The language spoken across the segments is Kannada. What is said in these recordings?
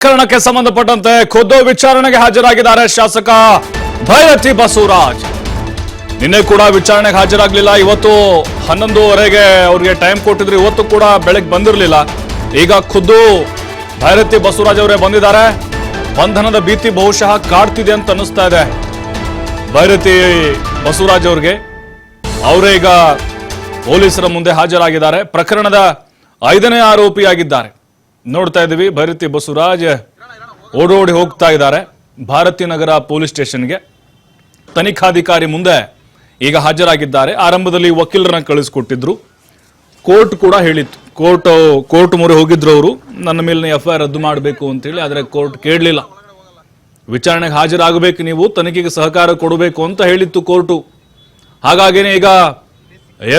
ಪ್ರಕರಣಕ್ಕೆ ಸಂಬಂಧಪಟ್ಟಂತೆ ಖುದ್ದು ವಿಚಾರಣೆಗೆ ಹಾಜರಾಗಿದ್ದಾರೆ ಶಾಸಕ ಭೈರತಿ ಬಸವರಾಜ್. ನಿನ್ನೆ ಕೂಡ ವಿಚಾರಣೆಗೆ ಹಾಜರಾಗಲಿಲ್ಲ. ಇವತ್ತು 11:30ಗೆ ಅವರಿಗೆ ಟೈಮ್ ಕೊಟ್ಟಿದ್ರು. ಇವತ್ತು ಕೂಡ ಬೆಳಗ್ಗೆ ಬಂದಿರಲಿಲ್ಲ. ಈಗ ಖುದ್ದು ಭೈರತಿ ಬಸವರಾಜ್ ಅವರೇ ಬಂದಿದ್ದಾರೆ. ಬಂಧನದ ಭೀತಿ ಬಹುಶಃ ಕಾಡ್ತಿದೆ ಅಂತ ಅನ್ನಿಸ್ತಾ ಇದೆ ಭೈರತಿ ಬಸವರಾಜ್ ಅವ್ರಿಗೆ. ಅವರೇ ಈಗ ಪೊಲೀಸರ ಮುಂದೆ ಹಾಜರಾಗಿದ್ದಾರೆ. ಪ್ರಕರಣದ 5ನೇ ಆರೋಪಿಯಾಗಿದ್ದಾರೆ. ನೋಡ್ತಾ ಇದ್ದೀವಿ ಭೈರತಿ ಬಸವರಾಜ್ ಓಡೋಡಿ ಹೋಗ್ತಾ ಇದ್ದಾರೆ ಭಾರತಿ ನಗರ ಪೊಲೀಸ್ ಸ್ಟೇಷನ್ಗೆ. ತನಿಖಾಧಿಕಾರಿ ಮುಂದೆ ಈಗ ಹಾಜರಾಗಿದ್ದಾರೆ. ಆರಂಭದಲ್ಲಿ ವಕೀಲರನ್ನ ಕಳಿಸ್ಕೊಟ್ಟಿದ್ರು. ಕೋರ್ಟ್ ಕೂಡ ಹೇಳಿತ್ತು, ಕೋರ್ಟ್ ಮೊರೆ ಹೋಗಿದ್ರು ಅವರು, ನನ್ನ ಮೇಲೆ FIR ರದ್ದು ಮಾಡಬೇಕು ಅಂತೇಳಿ. ಆದರೆ ಕೋರ್ಟ್ ಕೇಳಲಿಲ್ಲ. ವಿಚಾರಣೆಗೆ ಹಾಜರಾಗಬೇಕು, ನೀವು ತನಿಖೆಗೆ ಸಹಕಾರ ಕೊಡಬೇಕು ಅಂತ ಹೇಳಿತ್ತು ಕೋರ್ಟು. ಹಾಗಾಗಿನೇ ಈಗ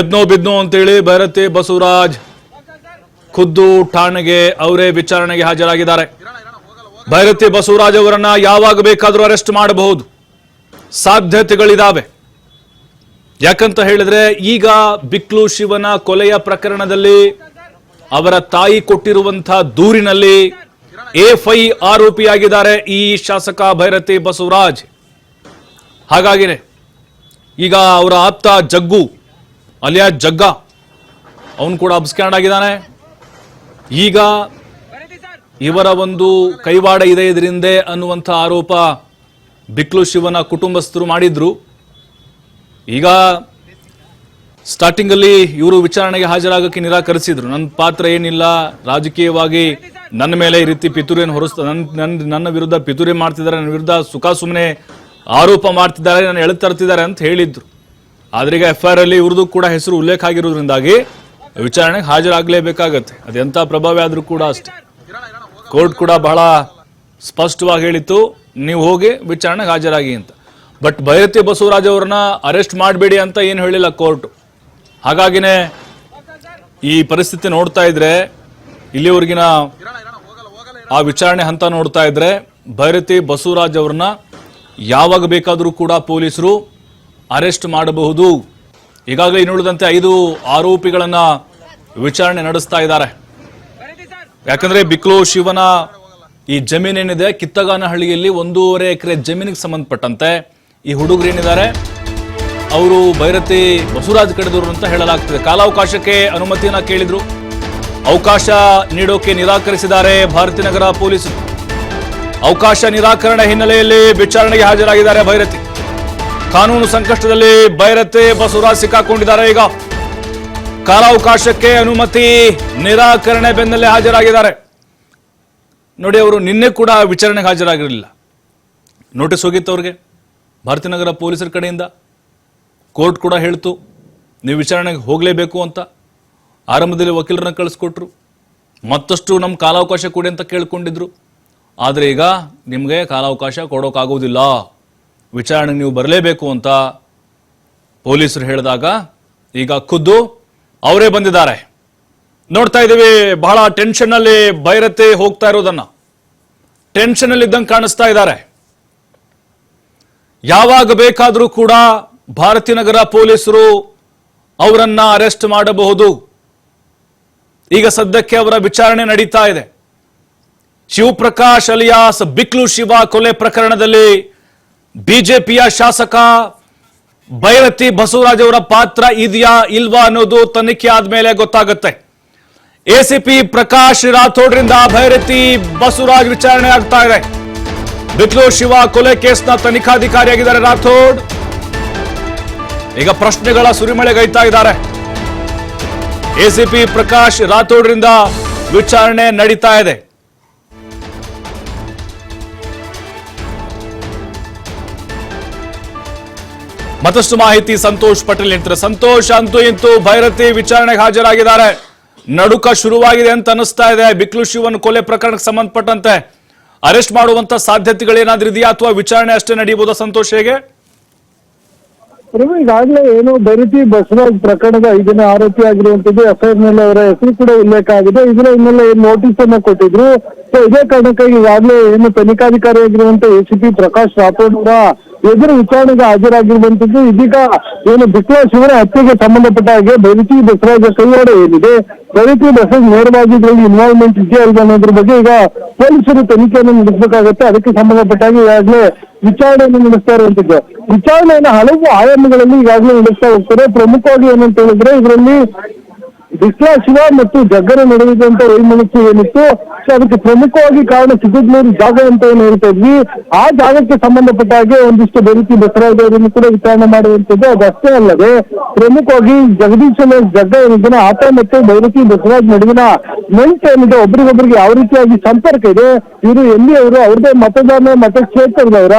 ಎದ್ನೋ ಬಿದ್ನೋ ಅಂತೇಳಿ ಭೈರತಿ ಬಸವರಾಜ್ ಖುದ್ದು ಠಾಣೆಗೆ ಅವರೇ ವಿಚಾರಣೆಗೆ ಹಾಜರಾಗಿದ್ದಾರೆ. ಭೈರತಿ ಬಸವರಾಜ್ ಅವರನ್ನ ಯಾವಾಗ ಬೇಕಾದರೂ ಅರೆಸ್ಟ್ ಮಾಡಬಹುದು, ಸಾಧ್ಯತೆಗಳಿದಾವೆ. ಯಾಕಂತ ಹೇಳಿದ್ರೆ ಈಗ ಬಿಕ್ಲು ಶಿವನ ಕೊಲೆಯ ಪ್ರಕರಣದಲ್ಲಿ ಅವರ ತಾಯಿ ಕೊಟ್ಟಿರುವಂತಹ ದೂರಿನಲ್ಲಿ A5 ಆರೋಪಿಯಾಗಿದ್ದಾರೆ ಈ ಶಾಸಕ ಭೈರತಿ ಬಸವರಾಜ್. ಹಾಗಾಗಿನೇ ಈಗ ಅವರ ಆಪ್ತ ಜಗ್ಗು ಅಲಿಯಾ ಜಗ್ಗ ಅವನು ಕೂಡ ಅಬ್ಸ್ಕ್ಯಾಂಡ್ ಆಗಿದ್ದಾನೆ. ಈಗ ಇವರ ಒಂದು ಕೈವಾಡ ಇದೆ ಇದರಿಂದ ಅನ್ನುವಂಥ ಆರೋಪ ಬಿಕ್ಲು ಶಿವನ ಕುಟುಂಬಸ್ಥರು ಮಾಡಿದ್ರು. ಈಗ ಸ್ಟಾರ್ಟಿಂಗ್ ಅಲ್ಲಿ ಇವರು ವಿಚಾರಣೆಗೆ ಹಾಜರಾಗಕ್ಕೆ ನಿರಾಕರಿಸಿದ್ರು. ನನ್ನ ಪಾತ್ರ ಏನಿಲ್ಲ, ರಾಜಕೀಯವಾಗಿ ನನ್ನ ಮೇಲೆ ಈ ರೀತಿ ಪಿತೂರಿಯನ್ನು ಹೊರಿಸ್ತಾ ನನ್ನ ವಿರುದ್ಧ ಪಿತೂರಿ ಮಾಡ್ತಿದ್ದಾರೆ, ನನ್ನ ವಿರುದ್ಧ ಸುಮ್ಮನೆ ಆರೋಪ ಮಾಡ್ತಿದ್ದಾರೆ, ನಾನು ಎಳೆದು ತರ್ತಿದ್ದಾರೆ ಅಂತ ಹೇಳಿದ್ರು. ಆದ್ರೆ ಈಗ FIR ಅಲ್ಲಿ ಇವ್ರದ್ದು ಕೂಡ ಹೆಸರು ಉಲ್ಲೇಖ ಆಗಿರೋದ್ರಿಂದಾಗಿ ವಿಚಾರಣೆಗೆ ಹಾಜರಾಗಲೇಬೇಕಾಗತ್ತೆ. ಅದೆಂಥ ಪ್ರಭಾವ ಆದ್ರೂ ಕೂಡ ಅಷ್ಟೇ. ಕೋರ್ಟ್ ಕೂಡ ಬಹಳ ಸ್ಪಷ್ಟವಾಗಿ ಹೇಳಿತ್ತು, ನೀವು ಹೋಗಿ ವಿಚಾರಣೆಗೆ ಹಾಜರಾಗಿ ಅಂತ. ಬಟ್ ಭೈರತಿ ಬಸವರಾಜ್ ಅವರನ್ನ ಅರೆಸ್ಟ್ ಮಾಡಬೇಡಿ ಅಂತ ಏನು ಹೇಳಿಲ್ಲ ಕೋರ್ಟ್. ಹಾಗಾಗಿನೇ ಈ ಪರಿಸ್ಥಿತಿ ನೋಡ್ತಾ ಇದ್ರೆ, ಇಲ್ಲಿವರೆಗಿನ ಆ ವಿಚಾರಣೆ ಹಂತ ನೋಡ್ತಾ ಇದ್ರೆ ಭೈರತಿ ಬಸವರಾಜ್ ಅವರನ್ನ ಯಾವಾಗ ಬೇಕಾದರೂ ಕೂಡ ಪೊಲೀಸರು ಅರೆಸ್ಟ್ ಮಾಡಬಹುದು. ಈಗಾಗಲೇ ಇನ್ನುಳಿದಂತೆ 5 ಆರೋಪಿಗಳನ್ನ ವಿಚಾರಣೆ ನಡೆಸ್ತಾ ಇದ್ದಾರೆ. ಯಾಕಂದ್ರೆ ಬಿಕ್ಲು ಶಿವನ ಈ ಜಮೀನೇನಿದೆ ಕಿತ್ತಗಾನಹಳ್ಳಿಯಲ್ಲಿ 1.5 ಎಕರೆ ಜಮೀನಿಗೆ ಸಂಬಂಧಪಟ್ಟಂತೆ ಈ ಹುಡುಗರು ಏನಿದ್ದಾರೆ ಅವರು ಭೈರತಿ ಬಸವರಾಜ್ ಕಡೆದವರು ಅಂತ ಹೇಳಲಾಗ್ತದೆ. ಕಾಲಾವಕಾಶಕ್ಕೆ ಅನುಮತಿಯನ್ನ ಕೇಳಿದ್ರು, ಅವಕಾಶ ನೀಡೋಕೆ ನಿರಾಕರಿಸಿದ್ದಾರೆ ಭಾರತಿ ನಗರ ಪೊಲೀಸರು. ಅವಕಾಶ ನಿರಾಕರಣೆ ಹಿನ್ನೆಲೆಯಲ್ಲಿ ವಿಚಾರಣೆಗೆ ಹಾಜರಾಗಿದ್ದಾರೆ ಭೈರತಿ. ಕಾನೂನು ಸಂಕಷ್ಟದಲ್ಲಿ ಭೈರತಿ ಬಸವರಾಜ್ ಸಿಕ್ಕಾಕೊಂಡಿದ್ದಾರೆ. ಈಗ ಕಾಲಾವಕಾಶಕ್ಕೆ ಅನುಮತಿ ನಿರಾಕರಣೆ ಬೆನ್ನಲ್ಲೇ ಹಾಜರಾಗಿದ್ದಾರೆ. ನೋಡಿ, ಅವರು ನಿನ್ನೆ ಕೂಡ ವಿಚಾರಣೆಗೆ ಹಾಜರಾಗಿರಲಿಲ್ಲ. ನೋಟಿಸ್ ಹೋಗಿತ್ತು ಅವ್ರಿಗೆ ಭಾರತಿ ನಗರ ಪೊಲೀಸರ ಕಡೆಯಿಂದ. ಕೋರ್ಟ್ ಕೂಡ ಹೇಳ್ತು ನೀವು ವಿಚಾರಣೆಗೆ ಹೋಗಲೇಬೇಕು ಅಂತ. ಆರಂಭದಲ್ಲಿ ವಕೀಲರನ್ನ ಕಳಿಸ್ಕೊಟ್ರು, ಮತ್ತಷ್ಟು ನಮ್ಮ ಕಾಲಾವಕಾಶ ಕೊಡಿ ಅಂತ ಕೇಳ್ಕೊಂಡಿದ್ರು. ಆದರೆ ಈಗ ನಿಮಗೆ ಕಾಲಾವಕಾಶ ಕೊಡೋಕ್ಕಾಗೋದಿಲ್ಲ, ವಿಚಾರಣೆಗೆ ನೀವು ಬರಲೇಬೇಕು ಅಂತ ಪೊಲೀಸರು ಹೇಳಿದಾಗ ಈಗ ಖುದ್ದು ಅವರೇ ಬಂದಿದ್ದಾರೆ. ನೋಡ್ತಾ ಇದ್ದೀವಿ ಬಹಳ ಟೆನ್ಷನ್ ಅಲ್ಲಿ ಭೈರತಿ ಹೋಗ್ತಾ ಇರೋದನ್ನ. ಟೆನ್ಷನ್ ಅಲ್ಲಿ ಇದ್ದಂಗೆ ಕಾಣಿಸ್ತಾ ಇದ್ದಾರೆ. ಯಾವಾಗ ಬೇಕಾದರೂ ಕೂಡ ಭಾರತಿ ನಗರ ಪೊಲೀಸರು ಅವರನ್ನ ಅರೆಸ್ಟ್ ಮಾಡಬಹುದು. ಈಗ ಸದ್ಯಕ್ಕೆ ಅವರ ವಿಚಾರಣೆ ನಡೀತಾ ಇದೆ. ಶಿವಪ್ರಕಾಶ್ ಅಲಿಯಾಸ್ ಬಿಕ್ಲು ಶಿವ ಕೊಲೆ ಪ್ರಕರಣದಲ್ಲಿ ಬಿಜೆಪಿಯ ಶಾಸಕ ಭೈರತಿ ಬಸವರಾಜ್ ಅವರ ಪಾತ್ರ ಇದೆಯಾ ಇಲ್ವಾ ಅನ್ನೋದು ತನಿಖೆ ಆದ್ಮೇಲೆ ಗೊತ್ತಾಗುತ್ತೆ. ACP ಪ್ರಕಾಶ್ ರಾಥೋಡ್ರಿಂದ ಭೈರತಿ ಬಸವರಾಜ್ ವಿಚಾರಣೆ ಆಗ್ತಾ ಇದೆ. ಬಿಕ್ಲು ಶಿವ ಕೊಲೆ ಕೇಸ್ನ ತನಿಖಾಧಿಕಾರಿಯಾಗಿದ್ದಾರೆ ರಾಥೋಡ್. ಈಗ ಪ್ರಶ್ನೆಗಳ ಸುರಿಮಳೆಗೈತಾ ಇದ್ದಾರೆ. ACP ಪ್ರಕಾಶ್ ರಾಥೋಡ್ರಿಂದ ವಿಚಾರಣೆ ನಡೀತಾ ಇದೆ. ಮತ್ತಷ್ಟು ಮಾಹಿತಿ ಸಂತೋಷ್ ಪಟೇಲ್ ನಿಂತರೆ. ಸಂತೋಷ್, ಅಂತೂ ಇಂತೂ ಭೈರತಿ ವಿಚಾರಣೆಗೆ ಹಾಜರಾಗಿದ್ದಾರೆ. ನಡುಕ ಶುರುವಾಗಿದೆ ಅಂತ ಅನಿಸ್ತಾ ಇದೆ. ಬಿಕ್ಲು ಶಿವನ್ ಕೊಲೆ ಪ್ರಕರಣಕ್ಕೆ ಸಂಬಂಧಪಟ್ಟಂತೆ ಅರೆಸ್ಟ್ ಮಾಡುವಂತ ಸಾಧ್ಯತೆಗಳೇನಾದ್ರೂ ಇದೆಯಾ ಅಥವಾ ವಿಚಾರಣೆ ಅಷ್ಟೇ ನಡೆಯಬಹುದಾ? ಸಂತೋಷ್, ಹೇಗೆ? ಈಗಾಗಲೇ ಏನು ಭೈರತಿ ಬಸವರಾಜ್ ಪ್ರಕರಣದ 5ನೇ ಆರೋಪಿ ಆಗಿರುವಂತದ್ದು FIR ನಲ್ಲಿ ಅವರ ಹೆಸರು ಕೂಡ ಉಲ್ಲೇಖ ಆಗಿದೆ. ಇದರ ಹಿನ್ನೆಲೆ ನೋಟಿಸ್ ಅನ್ನ ಕೊಟ್ಟಿದ್ರು. ಸೊ ಇದೇ ಕಾರಣಕ್ಕಾಗಿ ಈಗಾಗಲೇ ಏನು ತನಿಖಾಧಿಕಾರಿ ಆಗಿರುವಂತ ACP ಪ್ರಕಾಶ್ ರಾಥೋಡ್ ಅವರ ಎದುರು ವಿಚಾರಣೆಗೆ ಹಾಜರಾಗಿರುವಂತದ್ದು. ಇದೀಗ ಏನು ಬಿಸ್ಲಾ ಶಿವನ ಹತ್ಯೆಗೆ ಸಂಬಂಧಪಟ್ಟ ಹಾಗೆ ಬೈರತಿ ಬಸವರಾಜ ಕೈವಾಡ ಏನಿದೆ, ಬೈರತಿ ಬಸವರಾಜ್ ನೇರವಾಗಿ ಇದರಲ್ಲಿ ಇನ್ವಾಲ್ವ್ಮೆಂಟ್ ಇದೆಯಾ ಇಲ್ಲ ಅನ್ನೋದ್ರ ಬಗ್ಗೆ ಈಗ ಪೊಲೀಸರು ತನಿಖೆಯನ್ನು ನಡೆಸಬೇಕಾಗುತ್ತೆ. ಅದಕ್ಕೆ ಸಂಬಂಧಪಟ್ಟ ಹಾಗೆ ಈಗಾಗಲೇ ವಿಚಾರಣೆಯನ್ನು ನಡೆಸ್ತಾ ಇರುವಂತದ್ದು. ವಿಚಾರಣೆಯನ್ನು ಹಲವು ಆಯಾಮಗಳಲ್ಲಿ ಈಗಾಗಲೇ ನಡೆಸ್ತಾ ಹೋಗ್ತಾರೆ. ಪ್ರಮುಖವಾಗಿ ಏನಂತ ಹೇಳಿದ್ರೆ ಇದರಲ್ಲಿ ಬಿಸ್ಲಾ ಶಿವ ಮತ್ತು ಜಗ್ಗರ ನಡೆದಿದ್ದಂತ ವೈಮನಸ್ಸು ಏನಿತ್ತು, ಸೊ ಅದಕ್ಕೆ ಪ್ರಮುಖವಾಗಿ ಕಾರಣ ಸಿದ್ದಗ್ನೂರು ಜಾಗ ಅಂತ ಏನು ಹೇಳ್ತಾ ಇದ್ವಿ, ಆ ಜಾಗಕ್ಕೆ ಸಂಬಂಧಪಟ್ಟ ಹಾಗೆ ಒಂದಿಷ್ಟು ಬೈರತಿ ಬಸವರಾಜ್ ಅವರನ್ನು ಕೂಡ ವಿಚಾರಣೆ ಮಾಡುವಂತದ್ದು. ಅದಷ್ಟೇ ಅಲ್ಲದೆ ಪ್ರಮುಖವಾಗಿ ಜಗದೀಶನ ಜಗ್ಗ ಏನಿದ್ದಾನೆ ಆತ ಮತ್ತು ಬೈರತಿ ಬಸವರಾಜ್ ನಡುವಿನ ನಂಟು ಏನಿದೆ, ಒಬ್ರಿಗೊಬ್ರಿಗೆ ಯಾವ ರೀತಿಯಾಗಿ ಸಂಪರ್ಕ ಇದೆ, ಇವರು ಎಲ್ಲಿಯವರು, ಅವ್ರದೇ ಮತಕ್ಷೇತ್ರದವರ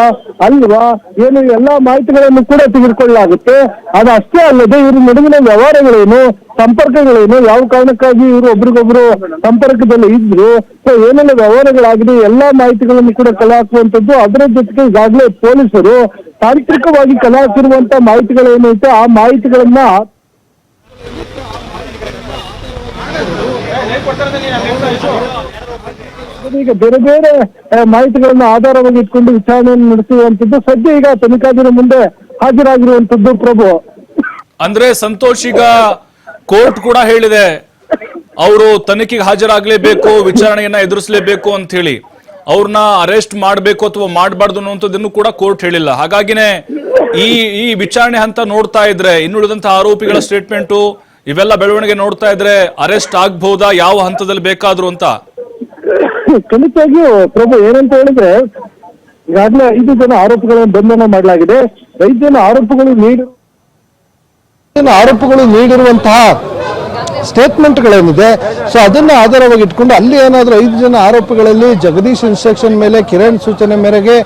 ಅಲ್ವಾ, ಏನು ಎಲ್ಲಾ ಮಾಹಿತಿಗಳನ್ನು ಕೂಡ ತೆಗೆದುಕೊಳ್ಳಲಾಗುತ್ತೆ. ಅದಷ್ಟೇ ಅಲ್ಲದೆ ಇವರು ನಡುವಿನ ವ್ಯವಹಾರಗಳೇನು, ಸಂಪರ್ಕಗಳೇನು, ಯಾವ ಕಾರಣಕ್ಕಾಗಿ ಇವರು ಒಬ್ರಿಗೊಬ್ರು ಸಂಪರ್ಕದಲ್ಲಿ ಇದ್ರು, ಸೊ ಏನೆಲ್ಲ ವ್ಯವಹಾರಗಳಾಗಿದೆ ಎಲ್ಲಾ ಮಾಹಿತಿಗಳನ್ನು ಕೂಡ ಕಲೆ ಹಾಕುವಂತದ್ದು. ಅದರ ಜೊತೆಗೆ ಈಗಾಗಲೇ ಪೊಲೀಸರು ತಾಂತ್ರಿಕವಾಗಿ ಕಲೆ ಹಾಕಿರುವಂತ ಮಾಹಿತಿಗಳೇನೈತೆ ಆ ಮಾಹಿತಿಗಳನ್ನ ಈಗ ಬೇರೆ ಬೇರೆ ಮಾಹಿತಿಗಳನ್ನ ಆಧಾರವಾಗಿ ಇಟ್ಕೊಂಡು ವಿಚಾರಣೆಯನ್ನು ನಡೆಸುವಂತದ್ದು. ಸದ್ಯ ಈಗ ತನಿಖಾಧಿಕಾರಿ ಮುಂದೆ ಹಾಜರಾಗಿರುವಂತದ್ದು. ಪ್ರಭು, ಅಂದ್ರೆ ಸಂತೋಷ್, ಈಗ ಕೋರ್ಟ್ ಕೂಡ ಹೇಳಿದೆ ಅವರು ತನಿಖೆಗೆ ಹಾಜರಾಗಲೇಬೇಕು, ವಿಚಾರಣೆಯನ್ನ ಎದುರಿಸಲೇಬೇಕು ಅಂತ ಹೇಳಿ. ಅವ್ರನ್ನ ಅರೆಸ್ಟ್ ಮಾಡಬೇಕು ಅಥವಾ ಮಾಡಬಾರ್ದು ಅನ್ನುವಂಥದ್ದನ್ನು ಕೂಡ ಕೋರ್ಟ್ ಹೇಳಿಲ್ಲ. ಹಾಗಾಗಿನೇ ಈ ವಿಚಾರಣೆ ಹಂತ ನೋಡ್ತಾ ಇದ್ರೆ, ಇನ್ನುಳಿದಂತಹ ಆರೋಪಿಗಳ ಸ್ಟೇಟ್ಮೆಂಟು ಇವೆಲ್ಲ ಬೆಳವಣಿಗೆ ನೋಡ್ತಾ ಇದ್ರೆ ಅರೆಸ್ಟ್ ಆಗ್ಬಹುದಾ, ಯಾವ ಹಂತದಲ್ಲಿ ಬೇಕಾದ್ರು ಅಂತ? ಖಂಡಿತವಾಗಿಯೂ ಪ್ರಭು, ಏನಂತ ಹೇಳಿದ್ರೆ ಈಗಾಗಲೇ 5 ಜನ ಆರೋಪಿಗಳನ್ನು ಬಂಧನ ಮಾಡಲಾಗಿದೆ. 5 ಜನ ಆರೋಪಿಗಳು ನೀಡಿರುವಂತಹ ಸ್ಟೇಟ್ಮೆಂಟ್ಗಳೇನಿದೆ, ಸೊ ಅದನ್ನ ಆಧಾರವಾಗಿ ಇಟ್ಕೊಂಡು ಅಲ್ಲಿ ಏನಾದರೂ 5 ಜನ ಆರೋಪಿಗಳಲ್ಲಿ ಜಗದೀಶ್ ಇನ್ಸ್ಟ್ರಕ್ಷನ್ ಮೇಲೆ, ಕಿರಣ್ ಸೂಚನೆ ಮೇರೆಗೆ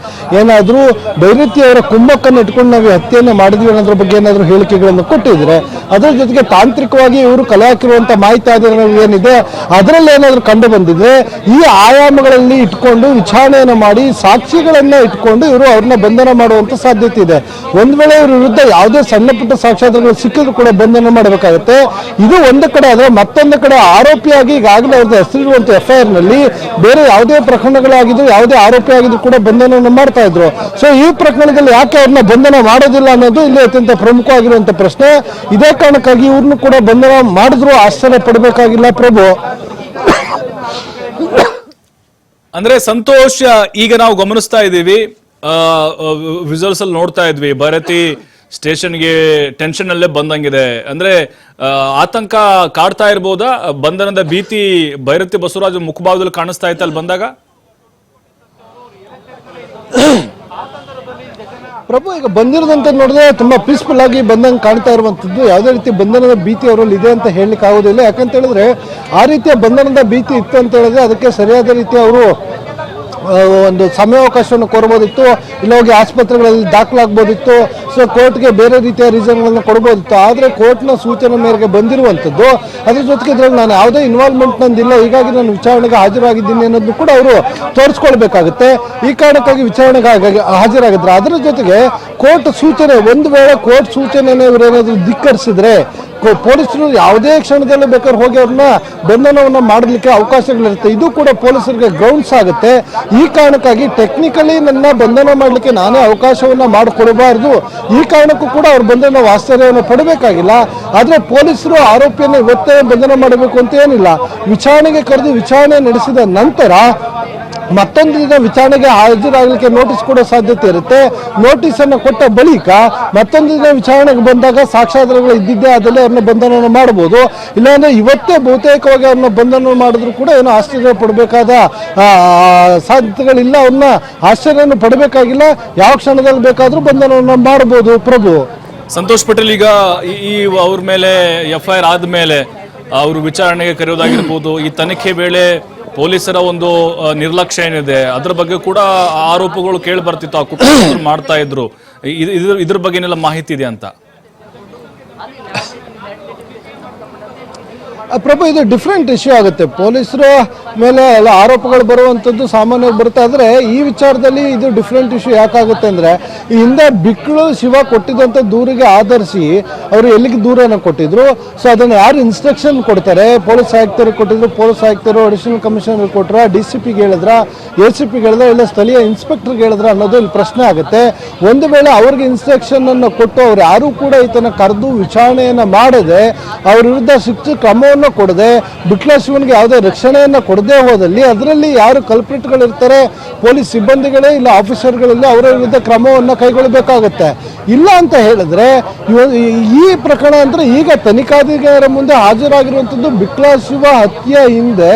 ಏನಾದರೂ ಬೈರತಿ ಅವರ ಕುಮ್ಮಕ್ಕನ್ನು ಇಟ್ಕೊಂಡು ನಾವು ಹತ್ಯೆಯನ್ನು ಮಾಡಿದ್ವಿ ಅನ್ನೋದ್ರ ಬಗ್ಗೆ ಏನಾದರೂ ಹೇಳಿಕೆಗಳನ್ನು ಕೊಟ್ಟಿದ್ರೆ, ಅದರ ಜೊತೆಗೆ ತಾಂತ್ರಿಕವಾಗಿ ಇವರು ಕಲೆ ಹಾಕಿರುವಂಥ ಮಾಹಿತಿ ಆಧಾರ ಏನಿದೆ ಅದರಲ್ಲಿ ಏನಾದರೂ ಕಂಡು ಬಂದಿದ್ರೆ ಈ ಆಯಾಮಗಳಲ್ಲಿ ಇಟ್ಕೊಂಡು ವಿಚಾರಣೆಯನ್ನು ಮಾಡಿ ಸಾಕ್ಷಿಗಳನ್ನ ಇಟ್ಕೊಂಡು ಇವರು ಅವ್ರನ್ನ ಬಂಧನ ಮಾಡುವಂತ ಸಾಧ್ಯತೆ ಇದೆ. ಒಂದ್ ವೇಳೆ ಇವ್ರ ವಿರುದ್ಧ ಯಾವುದೇ ಸಣ್ಣ ಪುಟ್ಟ ಸಾಕ್ಷ್ಯಾಧಾರಗಳು ಸಿಕ್ಕಿದ್ರು ಕೂಡ ಬಂಧನ ಮಾಡಬೇಕಾಗುತ್ತೆ. ಇದು ಒಂದು ಕಡೆ ಆದ್ರೆ, ಮತ್ತೊಂದು ಕಡೆ ಆರೋಪಿಯಾಗಿ ಈಗಾಗಲೇ ಅವ್ರದ್ದು ಹೆಸರಿರುವಂತ FIR ನಲ್ಲಿ ಬೇರೆ ಯಾವುದೇ ಪ್ರಕರಣಗಳಾಗಿದ್ದು ಯಾವುದೇ ಆರೋಪಿ ಆಗಿದ್ರು ಕೂಡ ಬಂಧನವನ್ನು ಮಾಡ್ತಾ ಇದ್ರು. ಸೊ ಈ ಪ್ರಕರಣದಲ್ಲಿ ಯಾಕೆ ಅವ್ರನ್ನ ಬಂಧನ ಮಾಡೋದಿಲ್ಲ ಅನ್ನೋದು ಇಲ್ಲಿ ಅತ್ಯಂತ ಪ್ರಮುಖವಾಗಿರುವಂತ ಪ್ರಶ್ನೆ. ಇದೇ ಕಾರಣಕ್ಕಾಗಿ ಇವ್ರನ್ನು ಕೂಡ ಬಂಧನ ಮಾಡಿದ್ರು ಆಶ್ಚರ್ಯ ಪಡಬೇಕಾಗಿಲ್ಲ ಪ್ರಭು. ಅಂದ್ರೆ ಸಂತೋಷ್, ಈಗ ನಾವು ಗಮನಿಸ್ತಾ ಇದ್ದೀವಿ, ವಿಜುವಲ್ಸ್ ಅಲ್ಲಿ ನೋಡ್ತಾ ಇದ್ವಿ, ಭರತಿ ಸ್ಟೇಷನ್ಗೆ ಟೆನ್ಷನ್ ಅಲ್ಲೇ ಬಂದಂಗಿದೆ. ಅಂದ್ರೆ ಆತಂಕ ಕಾಡ್ತಾ ಇರ್ಬೋದಾ? ಬಂಧನದ ಭೀತಿ ಭೈರತಿ ಬಸವರಾಜ್ ಮುಖಭಾವದಲ್ಲಿ ಕಾಣಿಸ್ತಾ ಇತ್ತು ಅಲ್ಲಿ ಬಂದಾಗ? ಪ್ರಭು, ಈಗ ಬಂದಿರೋದಂತ ನೋಡಿದ್ರೆ ತುಂಬಾ ಪೀಸ್ಫುಲ್ ಆಗಿ ಬಂದಂಗೆ ಕಾಣ್ತಾ ಇರುವಂತದ್ದು. ಯಾವುದೇ ರೀತಿ ಬಂಧನದ ಭೀತಿ ಅವರಲ್ಲಿ ಇದೆ ಅಂತ ಹೇಳಲಿಕ್ಕೆ ಆಗೋದಿಲ್ಲ. ಯಾಕಂತ ಹೇಳಿದ್ರೆ ಆ ರೀತಿಯ ಬಂಧನದ ಭೀತಿ ಇತ್ತು ಅಂತ ಹೇಳಿದ್ರೆ ಅದಕ್ಕೆ ಸರಿಯಾದ ರೀತಿ ಅವರು ಒಂದು ಸಮಯಾವಕಾಶವನ್ನು ಕೋರಬಹುದಿತ್ತು, ಇಲ್ಲ ಹೋಗಿ ಆಸ್ಪತ್ರೆಗಳಲ್ಲಿ ದಾಖಲಾಗಬಹುದಿತ್ತು, ಸೊ ಕೋರ್ಟ್ಗೆ ಬೇರೆ ರೀತಿಯ ರೀಸನ್ಗಳನ್ನು ಕೊಡಬಹುದಿತ್ತು. ಆದರೆ ಕೋರ್ಟ್ನ ಸೂಚನೆ ಮೇರೆಗೆ ಬಂದಿರುವಂಥದ್ದು. ಅದ್ರ ಜೊತೆಗೆ ಇದ್ರಲ್ಲಿ ನಾನು ಯಾವುದೇ ಇನ್ವಾಲ್ವ್ಮೆಂಟ್ ನಂದಿಲ್ಲ, ಹೀಗಾಗಿ ನಾನು ವಿಚಾರಣೆಗೆ ಹಾಜರಾಗಿದ್ದೀನಿ ಅನ್ನೋದನ್ನು ಕೂಡ ಅವರು ತೋರಿಸ್ಕೊಳ್ಬೇಕಾಗುತ್ತೆ. ಈ ಕಾರಣಕ್ಕಾಗಿ ವಿಚಾರಣೆಗೆ ಹಾಜರಾಗಿದ್ರು. ಅದರ ಜೊತೆಗೆ ಕೋರ್ಟ್ ಸೂಚನೆ, ಒಂದು ವೇಳೆ ಕೋರ್ಟ್ ಸೂಚನೆಯನ್ನು ಇವರೇನಾದರೂ ಧಿಕ್ಕರಿಸಿದ್ರೆ ಪೊಲೀಸರು ಯಾವುದೇ ಕ್ಷಣದಲ್ಲೂ ಬೇಕಾದ್ರೆ ಹೋಗಿ ಅವ್ರನ್ನ ಬಂಧನವನ್ನು ಮಾಡಲಿಕ್ಕೆ ಅವಕಾಶಗಳಿರುತ್ತೆ. ಇದು ಕೂಡ ಪೊಲೀಸರಿಗೆ ಗ್ರೌಂಡ್ಸ್ ಆಗುತ್ತೆ. ಈ ಕಾರಣಕ್ಕಾಗಿ ಟೆಕ್ನಿಕಲಿ ನನ್ನ ಬಂಧನ ಮಾಡಲಿಕ್ಕೆ ನಾನೇ ಅವಕಾಶವನ್ನ ಮಾಡಿಕೊಡಬಾರ್ದು. ಈ ಕಾರಣಕ್ಕೂ ಕೂಡ ಅವ್ರ ಬಂಧನ ಆಶ್ಚರ್ಯವನ್ನು ಪಡಬೇಕಾಗಿಲ್ಲ. ಆದರೆ ಪೊಲೀಸರು ಆರೋಪಿಯನ್ನು ಇವತ್ತೇ ಬಂಧನ ಮಾಡಬೇಕು ಅಂತ ಏನಿಲ್ಲ. ವಿಚಾರಣೆಗೆ ಕರೆದು ವಿಚಾರಣೆ ನಡೆಸಿದ ನಂತರ ಮತ್ತೊಂದು ದಿನ ವಿಚಾರಣೆಗೆ ಹಾಜರಾಗಲಿಕ್ಕೆ ನೋಟಿಸ್ ಕೊಡೋ ಸಾಧ್ಯತೆ ಇರುತ್ತೆ. ನೋಟಿಸ್ ಅನ್ನು ಕೊಟ್ಟ ಬಳಿಕ ಮತ್ತೊಂದು ದಿನ ವಿಚಾರಣೆಗೆ ಬಂದಾಗ ಸಾಕ್ಷ್ಯಾಧಾರಗಳು ಇದ್ದಿದ್ದೇ ಆದಲ್ಲಿ ಅವ್ರನ್ನ ಬಂಧನ ಮಾಡಬಹುದು. ಇಲ್ಲಾಂದ್ರೆ ಇವತ್ತೇ ಬಹುತೇಕವಾಗಿ ಅವ್ರನ್ನ ಬಂಧನ ಮಾಡಿದ್ರು ಕೂಡ ಏನು ಆಶ್ಚರ್ಯ ಪಡಬೇಕಾದ ಸಾಧ್ಯತೆಗಳಿಲ್ಲ. ಅವ್ರನ್ನ ಆಶ್ಚರ್ಯವನ್ನು ಪಡಬೇಕಾಗಿಲ್ಲ. ಯಾವ ಕ್ಷಣದಲ್ಲಿ ಬೇಕಾದ್ರೂ ಬಂಧನವನ್ನು ಮಾಡಬಹುದು. ಪ್ರಭು, ಸಂತೋಷ್ ಪಟೇಲ್, ಈಗ ಈ ಅವ್ರ ಮೇಲೆ FIR ಆದ್ಮೇಲೆ ಅವರು ವಿಚಾರಣೆಗೆ ಕರೆಯೋದಾಗಿರ್ಬೋದು, ಈ ತನಿಖೆ ವೇಳೆ ಪೊಲೀಸರ ಒಂದು ನಿರ್ಲಕ್ಷ್ಯ ಏನಿದೆ ಅದರ ಬಗ್ಗೆ ಕೂಡ ಆರೋಪಗಳು ಕೇಳಿ ಬರ್ತಿತ್ತು, ಆ ಕುಟುಂಬಸ್ಥರು ಮಾಡ್ತಾ ಇದ್ರು. ಇದ್ರ ಬಗ್ಗೆ ಏನೆಲ್ಲ ಮಾಹಿತಿ ಇದೆ ಅಂತ? ಪ್ರಭು, ಇದು ಡಿಫ್ರೆಂಟ್ ಇಶ್ಯೂ ಆಗುತ್ತೆ. ಪೊಲೀಸರು ಮೇಲೆ ಎಲ್ಲ ಆರೋಪಗಳು ಬರುವಂಥದ್ದು ಸಾಮಾನ್ಯವಾಗಿ ಬರುತ್ತೆ. ಆದರೆ ಈ ವಿಚಾರದಲ್ಲಿ ಇದು ಡಿಫ್ರೆಂಟ್ ಇಶ್ಯೂ ಯಾಕಾಗುತ್ತೆ ಅಂದರೆ, ಈ ಹಿಂದೆ ಬಿಕ್ಳು ಶಿವ ಕೊಟ್ಟಿದ್ದಂಥ ದೂರಿಗೆ ಆಧರಿಸಿ ಅವರು ಎಲ್ಲಿಗೆ ದೂರನ್ನು ಕೊಟ್ಟಿದ್ರು, ಸೊ ಅದನ್ನು ಯಾರು ಇನ್ಸ್ಟ್ರಕ್ಷನ್ ಕೊಡ್ತಾರೆ, ಪೊಲೀಸ್ ಆಯುಕ್ತರಿಗೆ ಕೊಟ್ಟಿದ್ರು, ಪೊಲೀಸ್ ಆಯುಕ್ತರು ಅಡಿಷನಲ್ ಕಮಿಷನರ್ ಕೊಟ್ರ, DCPಗೆ ಹೇಳಿದ್ರ, ACPಗೆ ಹೇಳಿದ್ರ, ಇಲ್ಲ ಸ್ಥಳೀಯ ಇನ್ಸ್ಪೆಕ್ಟರ್ಗೆ ಹೇಳಿದ್ರ ಅನ್ನೋದು ಇಲ್ಲಿ ಪ್ರಶ್ನೆ ಆಗುತ್ತೆ. ಒಂದು ವೇಳೆ ಅವ್ರಿಗೆ ಇನ್ಸ್ಟ್ರಕ್ಷನ್ ಅನ್ನು ಕೊಟ್ಟು ಅವ್ರು ಯಾರು ಕೂಡ ಈತನ ಕರೆದು ವಿಚಾರಣೆಯನ್ನು ಮಾಡದೆ ಅವ್ರ ವಿರುದ್ಧ ಶಿಕ್ಷೆ ಕ್ರಮವನ್ನು ಕೊಡದೆ ಬಿಟ್ಲ ಶಿವನಿಗೆ ಯಾವುದೇ ರಕ್ಷಣೆಯನ್ನು ಕೊಡದೆ ಹೋದಲ್ಲಿ ಅದರಲ್ಲಿ ಯಾರು ಕಲ್ಪ್ರಿಟ್ಗಳಿರ್ತಾರೆ, ಪೊಲೀಸ್ ಸಿಬ್ಬಂದಿಗಳೇ ಇಲ್ಲ ಆಫೀಸರ್ಗಳಲ್ಲಿ, ಅವರ ವಿರುದ್ಧ ಕ್ರಮವನ್ನು ಕೈಗೊಳ್ಳಬೇಕಾಗತ್ತೆ. ಇಲ್ಲ ಅಂತ ಹೇಳಿದ್ರೆ ಈ ಪ್ರಕರಣ ಅಂದರೆ ಈಗ ತನಿಖಾಧಿಕಾರಿಗಳ ಮುಂದೆ ಹಾಜರಾಗಿರುವಂಥದ್ದು ಬಿಟ್ಲ ಶಿವ ಹತ್ಯೆ ಹಿಂದೆ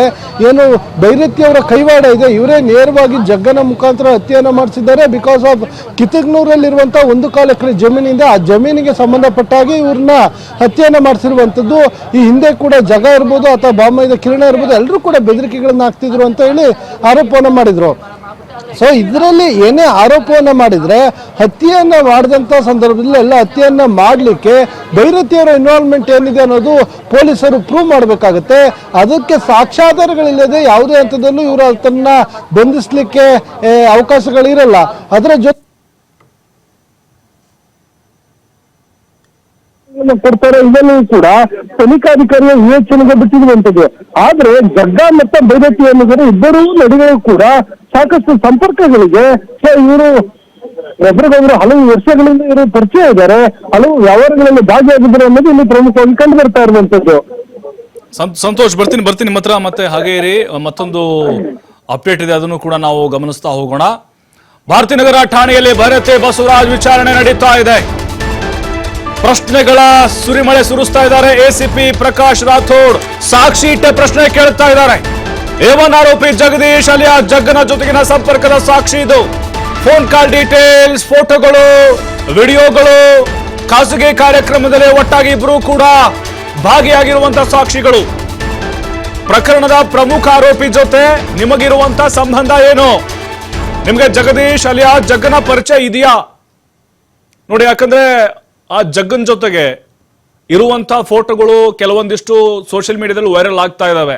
ಏನು ಭೈರತಿ ಅವರ ಕೈವಾಡ ಇದೆ, ಇವರೇ ನೇರವಾಗಿ ಜಗ್ಗನ ಮುಖಾಂತರ ಹತ್ಯೆಯನ್ನು ಮಾಡಿಸಿದ್ದಾರೆ. ಬಿಕಾಸ್ ಆಫ್ ಕಿತ್ತಗನೂರಲ್ಲಿರುವಂಥ 1 ಎಕರೆ ಜಮೀನಿಂದ ಆ ಜಮೀನಿಗೆ ಸಂಬಂಧಪಟ್ಟಾಗಿ ಇವ್ರನ್ನ ಹತ್ಯೆಯನ್ನು ಮಾಡಿಸಿರುವಂಥದ್ದು. ಈ ಹಿಂದೆ ಕೂಡ ಜಗ ಇರ್ಬೋದು ಅಥವಾ ಬಾಮೈದ ಕಿರಣ ಇರ್ಬೋದು, ಎಲ್ಲರೂ ಕೂಡ ಬೆದರಿಕೆಗಳನ್ನು ಹಾಕ್ತಿದ್ರು ಅಂತ ಹೇಳಿ ಆರೋಪವನ್ನು ಮಾಡಿದ್ರು. ಸೊ ಇದರಲ್ಲಿ ಏನೇ ಆರೋಪವನ್ನು ಮಾಡಿದರೆ ಹತ್ಯೆಯನ್ನು ಮಾಡಿದಂಥ ಸಂದರ್ಭದಲ್ಲಿ ಎಲ್ಲ ಹತ್ಯೆಯನ್ನು ಮಾಡಲಿಕ್ಕೆ ಭೈರತಿಯವರ ಇನ್ವಾಲ್ವ್ಮೆಂಟ್ ಏನಿದೆ ಅನ್ನೋದು ಪೊಲೀಸರು ಪ್ರೂವ್ ಮಾಡಬೇಕಾಗುತ್ತೆ. ಅದಕ್ಕೆ ಸಾಕ್ಷ್ಯಾಧಾರಗಳಿಲ್ಲದೆ ಯಾವುದೇ ಹಂತದಲ್ಲೂ ಇವರು ಅದನ್ನು ಬಂಧಿಸಲಿಕ್ಕೆ ಅವಕಾಶಗಳಿರಲ್ಲ. ಅದರ ಜೊತೆ ಕೊಡ್ತಾರೆ, ಇದನ್ನು ಕೂಡ ತನಿಖಾಧಿಕಾರಿಯ ವಿವೇಚನೆಗೆ ಬಿಟ್ಟಿರುವಂತದ್ದು. ಆದ್ರೆ ಜಗ್ಗ ಮತ್ತು ಭೈರತಿ ಅನ್ನೋದ್ರೆ ಇಬ್ಬರೂ ನಡುವೆ ಕೂಡ ಸಾಕಷ್ಟು ಸಂಪರ್ಕಗಳಿಗೆ, ಇವರು ಒಬ್ರಿಗೊಬ್ರು ಹಲವು ವರ್ಷಗಳಿಂದ ಇವರು ಪರಿಚಯ ಇದ್ದಾರೆ, ಹಲವು ವ್ಯವಹಾರಗಳಲ್ಲಿ ಭಾಗಿಯಾಗಿದ್ದಾರೆ ಅನ್ನೋದು ಇಲ್ಲಿ ಪ್ರಮುಖವಾಗಿ ಕಂಡು ಬರ್ತಾ ಇರುವಂತದ್ದು. ಸಂತೋಷ್, ಬರ್ತೀನಿ ನಿಮ್ಮ ಹತ್ರ. ಮತ್ತೆ ಹಾಗೆ ಇರಿ, ಮತ್ತೊಂದು ಅಪ್ಡೇಟ್ ಇದೆ, ಅದನ್ನು ಕೂಡ ನಾವು ಗಮನಿಸ್ತಾ ಹೋಗೋಣ. ಭಾರತೀನಗರ ಠಾಣೆಯಲ್ಲಿ ಭೈರತಿ ಬಸವರಾಜ್ ವಿಚಾರಣೆ ನಡೀತಾ ಇದೆ. ಪ್ರಶ್ನೆಗಳ ಸುರಿಮಳೆ ಸುರಿಸ್ತಾ ಇದ್ದಾರೆ. ACP ಪ್ರಕಾಶ್ ರಾಥೋಡ್ ಸಾಕ್ಷಿ ಇಟ್ಟ ಪ್ರಶ್ನೆ ಕೇಳ್ತಾ ಇದ್ದಾರೆ. A1 ಆರೋಪಿ ಜಗದೀಶ್ ಅಲಿಯಾ ಜಗ್ಗನ ಜೊತೆಗಿನ ಸಂಪರ್ಕದ ಸಾಕ್ಷಿ ಇದು. ಫೋನ್ ಕಾಲ್ ಡೀಟೇಲ್ಸ್, ಫೋಟೋಗಳು, ವಿಡಿಯೋಗಳು, ಖಾಸಗಿ ಕಾರ್ಯಕ್ರಮದಲ್ಲಿ ಒಟ್ಟಾಗಿ ಇಬ್ರು ಕೂಡ ಭಾಗಿಯಾಗಿರುವಂತಹ ಸಾಕ್ಷಿಗಳು. ಪ್ರಕರಣದ ಪ್ರಮುಖ ಆರೋಪಿ ಜೊತೆ ನಿಮಗಿರುವಂತ ಸಂಬಂಧ ಏನು? ನಿಮ್ಗೆ ಜಗದೀಶ್ ಅಲಿಯಾ ಜಗ್ಗನ ಪರಿಚಯ ಇದೆಯಾ ನೋಡಿ? ಯಾಕಂದ್ರೆ ಆ ಜಗ್ಗನ್ ಜೊತೆಗೆ ಇರುವಂತಹ ಫೋಟೋಗಳು ಕೆಲವೊಂದಿಷ್ಟು ಸೋಷಿಯಲ್ ಮೀಡಿಯಾದಲ್ಲಿ ವೈರಲ್ ಆಗ್ತಾ ಇದಾವೆ.